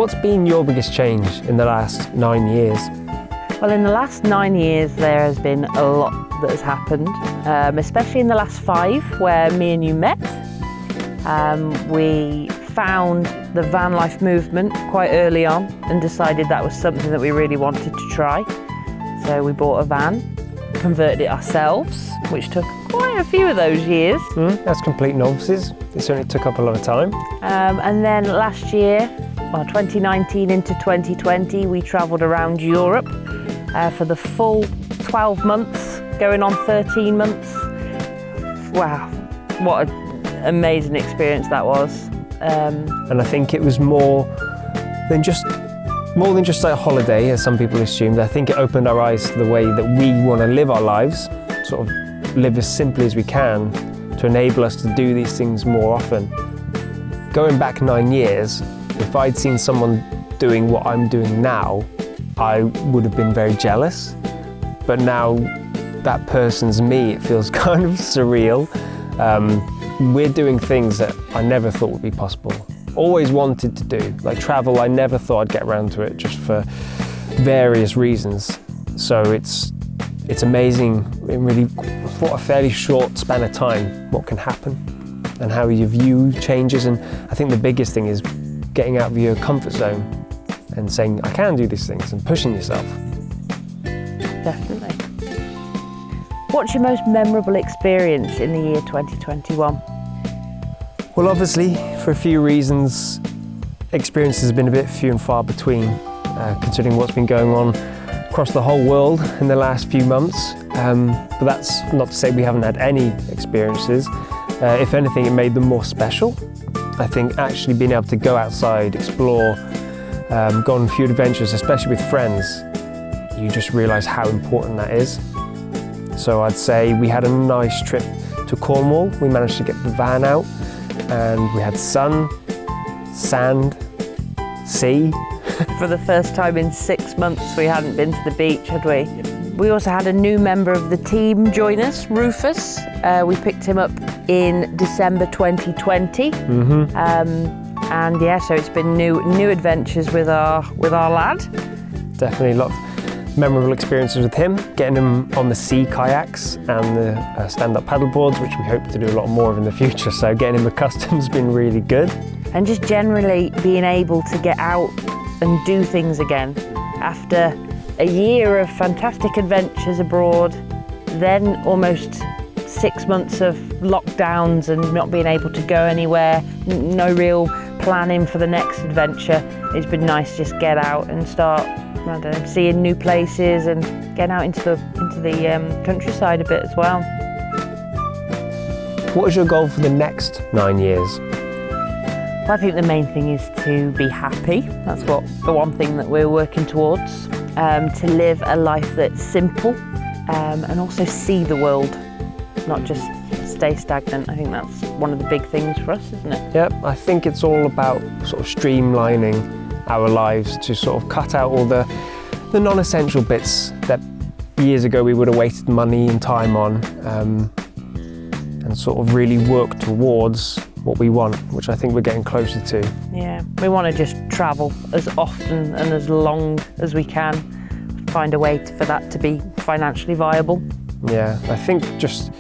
What's been your biggest change in the last 9 years? Well, in the last 9 years, there has been a lot that has happened, especially in the last 5, where me and you met. We found the van life movement quite early on and decided that was something that we really wanted to try. So we bought a van, converted it ourselves, which took quite a few of those years. As complete novices, it certainly took up a lot of time. And then last year, well, 2019 into 2020, we travelled around Europe for the full 12 months, going on 13 months. Wow, what an amazing experience that was. And I think it was more than just a holiday, as some people assumed. I think it opened our eyes to the way that we want to live our lives, sort of live as simply as we can to enable us to do these things more often. Going back 9 years, if I'd seen someone doing what I'm doing now, I would have been very jealous. But now that person's me, it feels kind of surreal. We're doing things that I never thought would be possible. Always wanted to do, like travel. I never thought I'd get around to it, just for various reasons. So it's amazing in really what a fairly short span of time, what can happen and how your view changes. And I think the biggest thing is getting out of your comfort zone and saying, I can do these things, and pushing yourself. Definitely. What's your most memorable experience in the year 2021? Well, obviously, for a few reasons, experiences have been a bit few and far between, considering what's been going on across the whole world in the last few months. But that's not to say we haven't had any experiences. If anything, it made them more special. I think actually being able to go outside, explore, go on a few adventures, especially with friends, you just realise how important that is. So I'd say we had a nice trip to Cornwall. We managed to get the van out and we had sun, sand, sea. For the first time in 6 months, we hadn't been to the beach, had we? We also had a new member of the team join us, Rufus. We picked him up in December 2020. And yeah, so it's been new adventures with our lad. Definitely a lot of memorable experiences with him, getting him on the sea kayaks and the stand-up paddle boards, which we hope to do a lot more of in the future. So getting him accustomed has been really good. And just generally being able to get out and do things again after a year of fantastic adventures abroad, then almost 6 months of lockdowns and not being able to go anywhere, no real planning for the next adventure. It's been nice to just get out and start, I don't know, seeing new places and getting out into the countryside a bit as well. What is your goal for the next 9 years? Well, I think the main thing is to be happy. That's the one thing that we're working towards. To live a life that's simple and also see the world, not just stay stagnant. I think that's one of the big things for us, isn't it? Yep, I think it's all about sort of streamlining our lives to sort of cut out all the non-essential bits that years ago we would have wasted money and time on, and sort of really work towards what we want, which I think we're getting closer to. Yeah, we want to just travel as often and as long as we can, find a way for that to be financially viable. Yeah, I think just,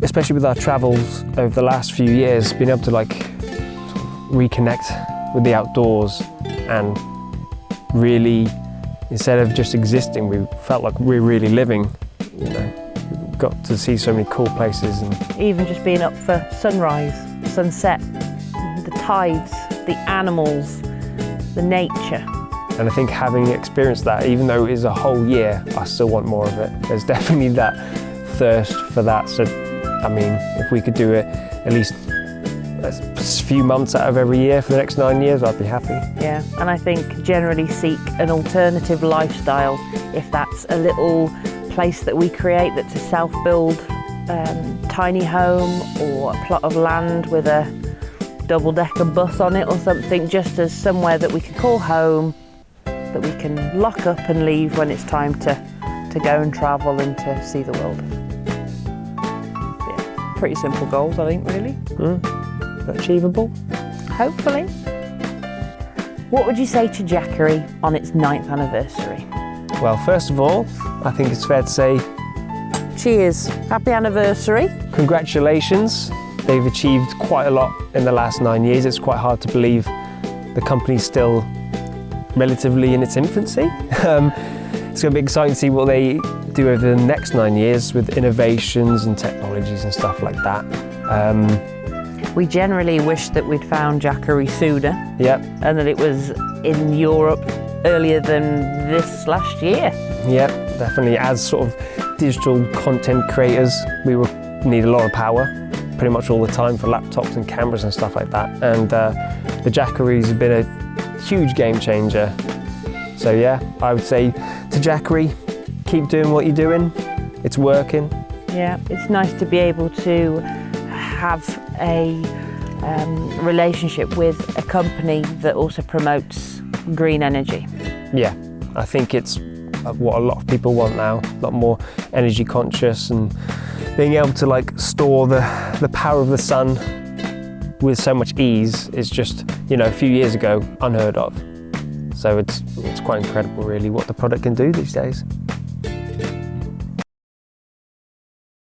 especially with our travels over the last few years, being able to like sort of reconnect with the outdoors and really, instead of just existing, we felt like we're really living, you know. Got to see so many cool places. And even just being up for sunrise, sunset, the tides, the animals, the nature. And I think having experienced that, even though it is a whole year, I still want more of it. There's definitely that thirst for that. So, I mean, if we could do it at least a few months out of every year for the next 9 years, I'd be happy. Yeah, and I think generally seek an alternative lifestyle, if that's a little place that we create that's a self-build tiny home or a plot of land with a double-decker bus on it or something, just as somewhere that we can call home, that we can lock up and leave when it's time to go and travel and to see the world. Yeah, pretty simple goals, I think, really. Achievable? Hopefully. What would you say to Jackery on its 9th anniversary? Well, first of all, I think it's fair to say Cheers. Happy anniversary. congratulations. They've achieved quite a lot in the last 9 years. It's quite hard to believe the company's still relatively in its infancy. It's going to be exciting to see what they do over the next 9 years with innovations and technologies and stuff like that. We generally wish that we'd found Jackery sooner Yep, and that it was in Europe earlier than this last year. yep, definitely. As sort of digital content creators, we will need a lot of power pretty much all the time for laptops and cameras and stuff like that. And the Jackery's been a huge game changer. So yeah, I would say to Jackery, keep doing what you're doing. It's working. Yeah, it's nice to be able to have a relationship with a company that also promotes green energy. Yeah, I think it's what a lot of people want now, a lot more energy conscious, and being able to like store the power of the sun with so much ease is just, you know, a few years ago unheard of. So it's quite incredible really what the product can do these days.